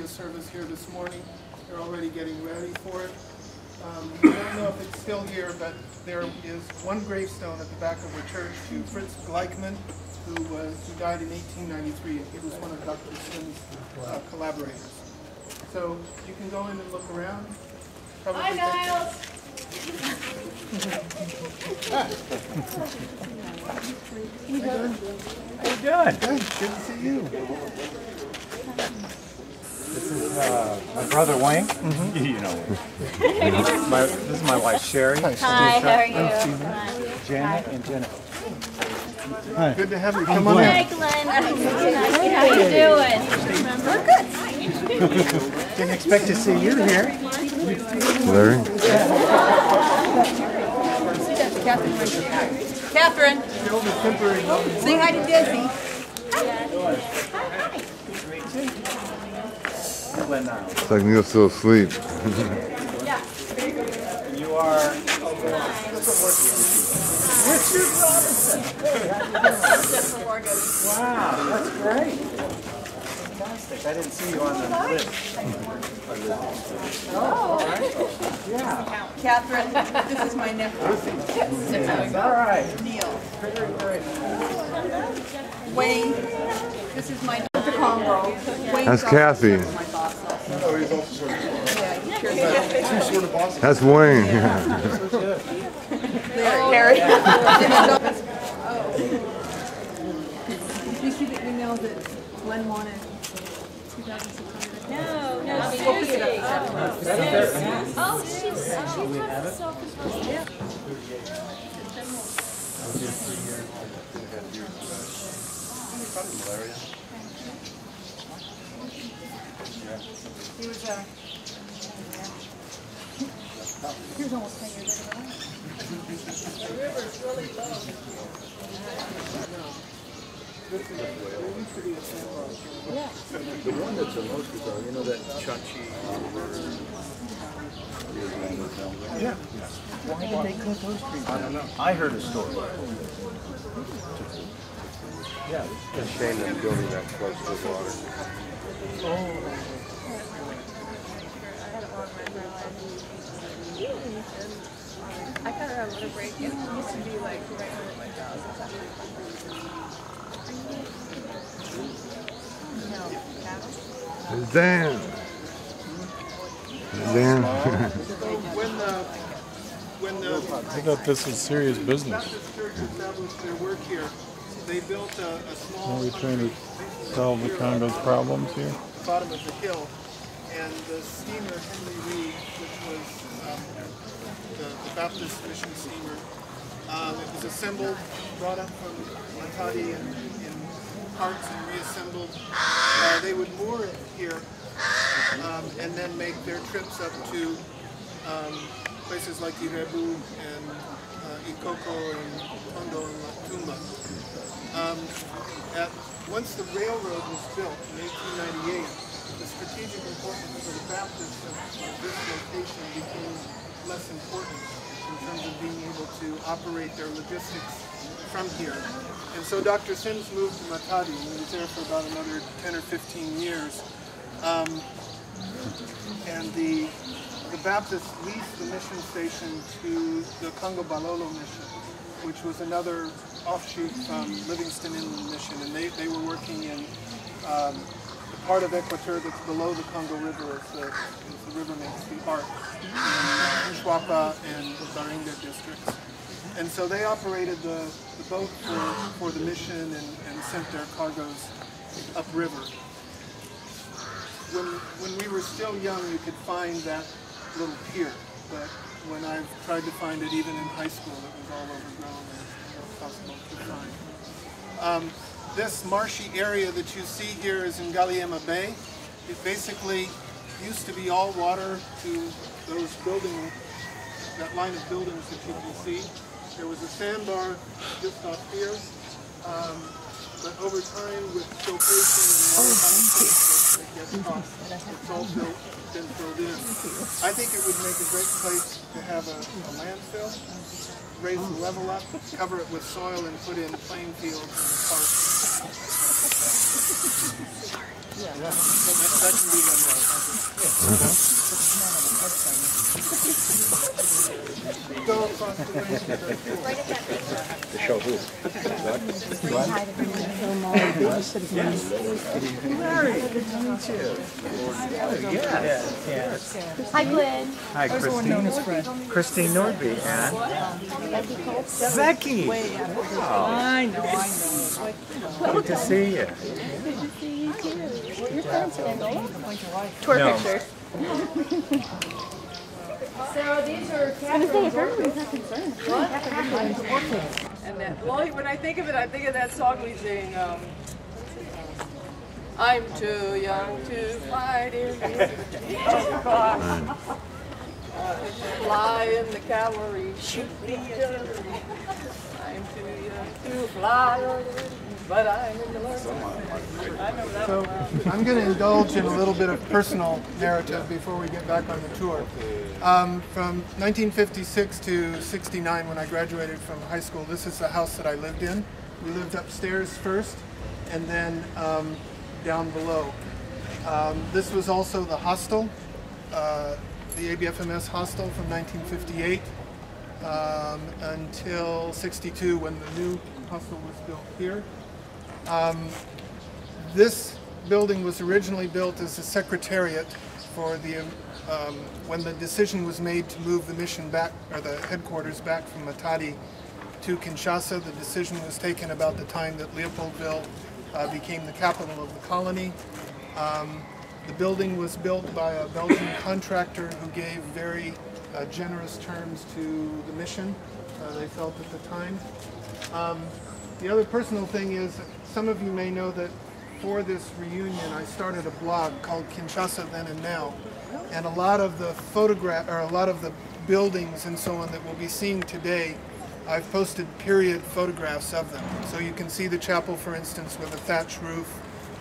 service here this morning. They're already getting ready for it. I don't know if it's still here, but there is one gravestone at the back of the church to Fritz Gleichmann, who died in 1893, and he was one of Dr. Sim's collaborators. So you can go in and look around. Hi, Niles! How you doing? Good. Good to see you. This is my brother Wayne. Mm-hmm. You know Wayne. This is my wife Sherry. Hi, how are you? Janet and Jenna. Hi. Good to have you. Come on in. Hi, Glenn. How you doing? We're good. Didn't expect to see you here. Larry? Catherine. Say hi to Desi. Glenn It's like Neil's still asleep. You are Richard Robinson. Wow, that's great. Fantastic. I didn't see you on the list. Oh, all right. Yeah. Catherine, this is my nephew. All right. Neil. Very great. Wayne, this is my the Congo. That's Kathy. My boss also. Oh, he's also sort of two sort of bosses. That's Wayne. Harry. Did you see the email that Glenn wanted? 2,600. No, seriously. Oh, she thought so. Yeah. He was he was almost 10 years ago. The river's really low. The one that's the most bizarre, you know that Chachi Yeah. Why did they cut those trees? I don't know. I heard a story. Yeah. It's a shame them building that close to the water. I kind of have a little break. It used to be like right under my house. Dan. Dan. When the I thought this was serious business. Baptist Church established their work here, they built a small Are we trying to solve the Congo's problems here? at the bottom of the hill, and the steamer Henry Reed, which was the Baptist mission steamer, it was assembled, brought up from Matadi in parts and reassembled. They would moor it here and then make their trips up to places like Irebu and Ikoko and Tondo and Latumba. Once the railroad was built in 1898, the strategic importance for the Baptists of this location became less important in terms of being able to operate their logistics from here. And so Dr. Sims moved to Matadi, and he was there for about another 10 or 15 years. And the Baptists leased the mission station to the Congo Balolo mission, which was another offshoot from Livingston Inland Mission, and they were working in the part of Equateur that's below the Congo River, as the river makes the arc, in Nshwapa and Baringa districts. And so they operated the boat for the mission and sent their cargoes upriver. When we were still young, you could find that little pier, but when I've tried to find it, even in high school, it was all overgrown and impossible to find. This marshy area that you see here is in Galiema Bay. It basically used to be all water to those buildings, that line of buildings that you can see. There was a sandbar just off here, but over time with filtration and water condensation that gets off, it's all been filled in. I think it would make a great place to have a landfill, raise the level up, cover it with soil, and put in playing fields and parks. That can be done. Go across the way to the To show who? Hi, Glenn. Hi, Christine. Christine Nordby and Becky. I know. Good to see you. Your friends in Angola? Tour No. picture. So these are Everyone's not concerned. and that. Well, when I think of it, I think of that song we sing. I'm too young to fight in the car. Fly in the cavalry, shoot me down. I'm too young to fly, but I'm in the Lord. I know that So one. I'm going to indulge in a little bit of personal narrative before we get back on the tour. From 1956 to 69, when I graduated from high school, this is the house that I lived in. We lived upstairs first, and then down below. This was also the hostel, the ABFMS hostel from 1958 until 62 when the new hostel was built here. This building was originally built as a secretariat for the, when the decision was made to move the mission back, or the headquarters back from Matadi to Kinshasa. The decision was taken about the time that Leopoldville became the capital of the colony. The building was built by a Belgian contractor who gave very generous terms to the mission, they felt at the time. The other personal thing is, some of you may know that for this reunion I started a blog called Kinshasa Then and Now, and a lot of the a lot of the buildings and so on that we'll be seeing today, I've posted period photographs of them. So you can see the chapel, for instance, with a thatch roof,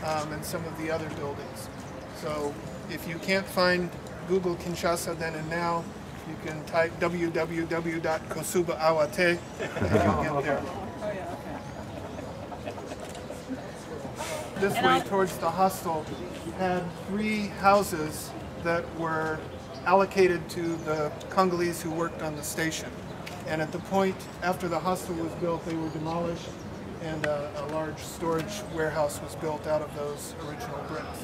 and some of the other buildings. So if you can't find Google Kinshasa Then and Now, you can type www.kosubaawate and you'll get there. This way towards the hostel had 3 houses that were allocated to the Congolese who worked on the station. And at the point after the hostel was built, they were demolished, and a large storage warehouse was built out of those original bricks.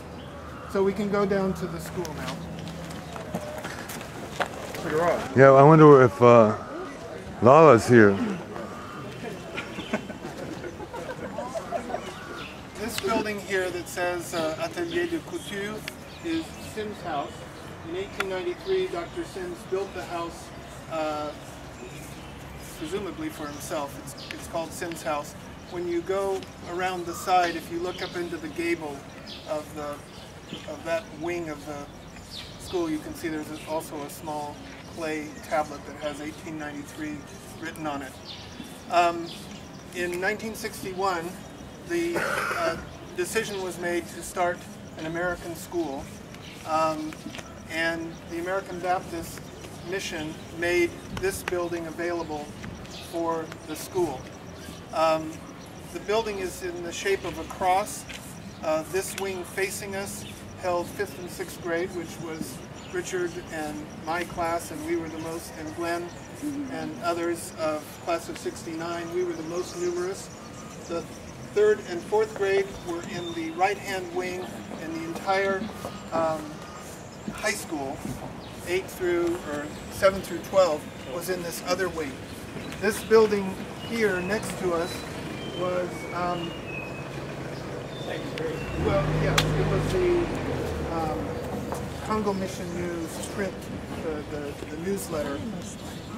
So we can go down to the school now. Yeah, I wonder if Lala's here. This building here that says Atelier de Couture is Sim's house. In 1893, Dr. Sims built the house presumably for himself. It's called Sims House. When you go around the side, if you look up into the gable of that wing of the school, you can see there's also a small clay tablet that has 1893 written on it. In 1961, the decision was made to start an American school, and the American Baptist Mission made this building available for the school. The building is in the shape of a cross. This wing facing us held 5th and 6th grade, which was Richard and my class, and we were the most, and Glenn and others of class of 69, we were the most numerous. The 3rd and 4th grade were in the right-hand wing, and the entire high school, 7 through 12, was in this other wing. This building here next to us was, well, yes, it was the Congo Mission News print, the newsletter,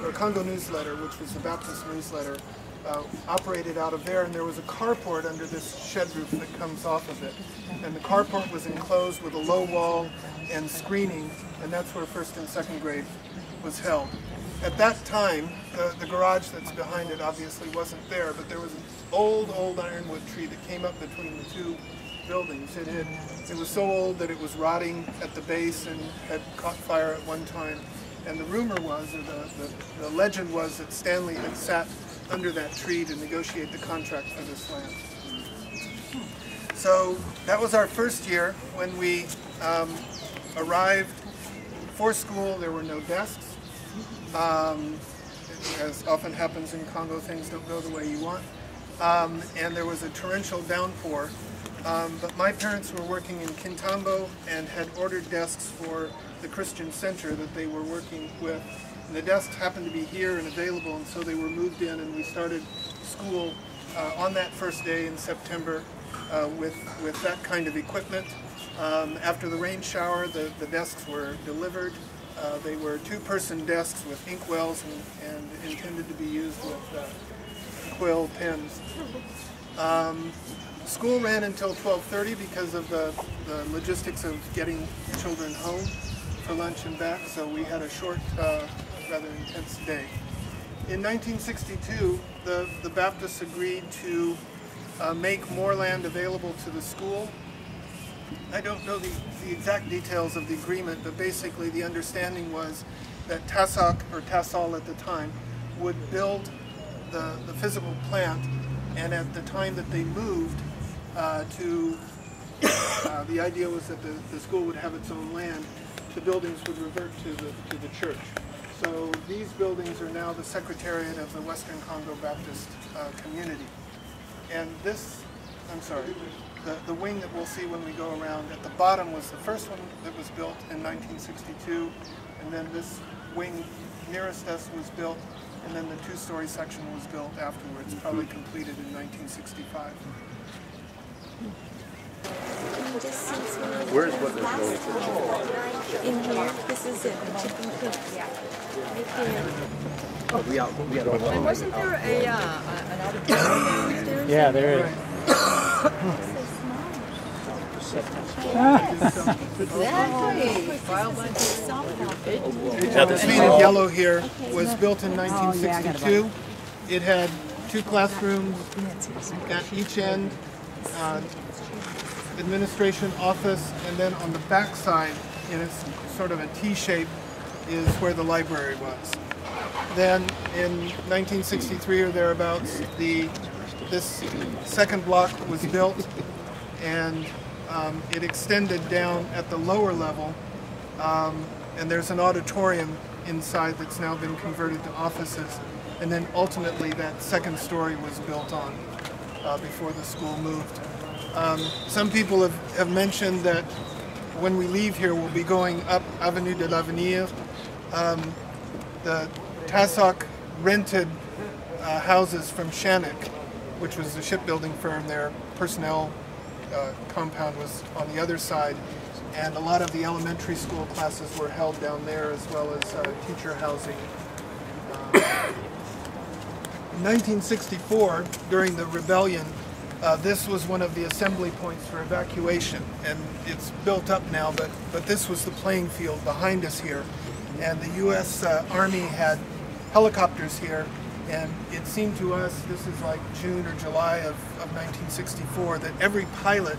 or Congo Newsletter, which was the Baptist newsletter, operated out of there, and there was a carport under this shed roof that comes off of it. And the carport was enclosed with a low wall and screening, and that's where 1st and 2nd grade was held. At that time, the garage that's behind it obviously wasn't there, but there was an old ironwood tree that came up between the 2 buildings. It was so old that it was rotting at the base and had caught fire at one time. And the rumor was, or the legend was, that Stanley had sat under that tree to negotiate the contract for this land. So that was our first year. When we arrived for school, there were no desks. As often happens in Congo, things don't go the way you want. And there was a torrential downpour. But my parents were working in Kintambo and had ordered desks for the Christian center that they were working with. And the desks happened to be here and available, and so they were moved in, and we started school on that first day in September with that kind of equipment. After the rain shower, the desks were delivered. They were two-person desks with inkwells and intended to be used with quill pens. School ran until 12:30 because of the logistics of getting children home for lunch and back, so we had a short, rather intense day. In 1962, the Baptists agreed to make more land available to the school. I don't know the exact details of the agreement, but basically the understanding was that TASOK, or TASOL at the time, would build the physical plant, and at the time that they moved the idea was that the school would have its own land. The buildings would revert to the church. So these buildings are now the Secretariat of the Western Congo Baptist Community. And this, I'm sorry, the wing that we'll see when we go around at the bottom was the first one that was built in 1962, and then this wing nearest us was built, and then the two-story section was built afterwards, probably completed in 1965. Where's what they're going for? In here, this is it, the chicken coop. Right there. And wasn't there an auditorium? Yeah, there is. The painted yellow here was built in 1962. It had two classrooms at each end, administration office, and then on the back side, in a sort of a T shape, is where the library was. Then in 1963 or thereabouts, this second block was built, and it extended down at the lower level, and there's an auditorium inside that's now been converted to offices, and then ultimately that second story was built on before the school moved. Some people have mentioned that when we leave here, we'll be going up Avenue de l'Avenir. The TASOK rented houses from Shannock, which was the shipbuilding firm. Their personnel compound was on the other side, and a lot of the elementary school classes were held down there, as well as teacher housing. In 1964, during the rebellion, this was one of the assembly points for evacuation, and it's built up now, but this was the playing field behind us here, and the U.S. Army had helicopters here, and it seemed to us, this is like June or July of 1964, that every pilot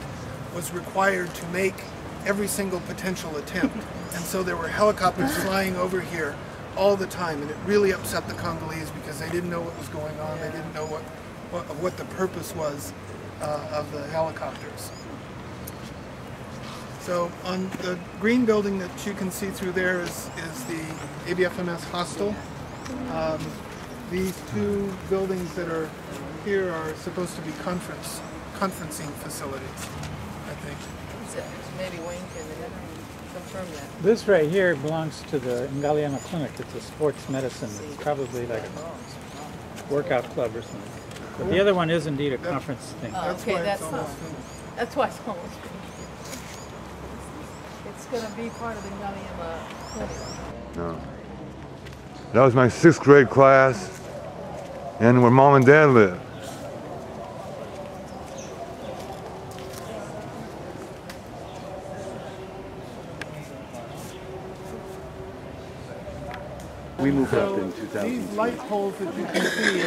was required to make every single potential attempt, and so there were helicopters flying over here all the time, and it really upset the Congolese because they didn't know what was going on, they didn't know what the purpose was of the helicopters. So on the green building that you can see through there is the ABFMS hostel. These two buildings that are here are supposed to be conferencing facilities, I think. Maybe Wayne can confirm that. This right here belongs to the Ngaliana Clinic. It's a sports medicine. It's probably like a workout club or something. But the other one is indeed a conference thing. Okay, that's why it's almost finished. It's going to be part of the Ngaliana Clinic. No. That was my 6th grade class, and where Mom and Dad lived. We moved up in These 2000. light poles that you can see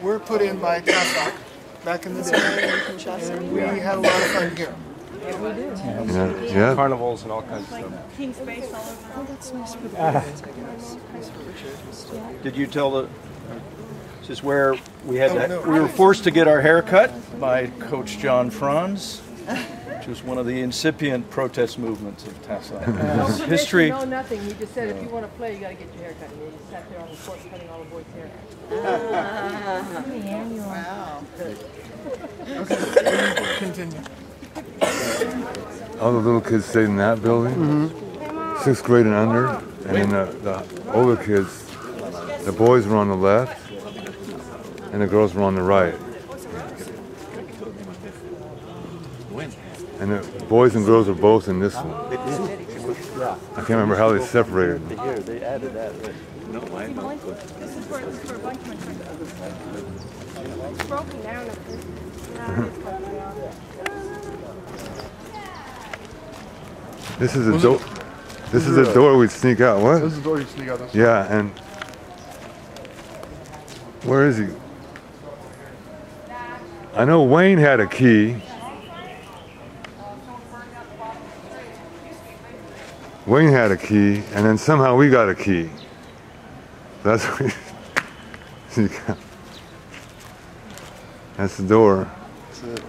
were put in by TASOK back in the day, and we had a lot of fun here. Yeah. Carnivals and all kinds of stuff. King space all over. Oh, that's nice for the nice for Richard. Did you tell the? This is where we had Oh, no. we were forced to get our hair cut by Coach John Franz. which was one of the incipient protest movements of TASOK. No It's history. No, nothing. He just said if you want to play, you got to get your hair cut. And he sat there on the court cutting all the boys' hair. Wow. Continue. All the little kids stayed in that building, 6th grade and under, and then the older kids, the boys were on the left, and the girls were on the right. And the boys and girls are both in this one. I can't remember how they separated them. Here, they added that. No, I know. This is for a bunch of my friends. It's broken down. This is a door. This is a door we'd sneak out. What? This is the door you sneak out. Yeah, and where is he? I know Wayne had a key. Wayne had a key, and then somehow we got a key. That's that's the door. That's it.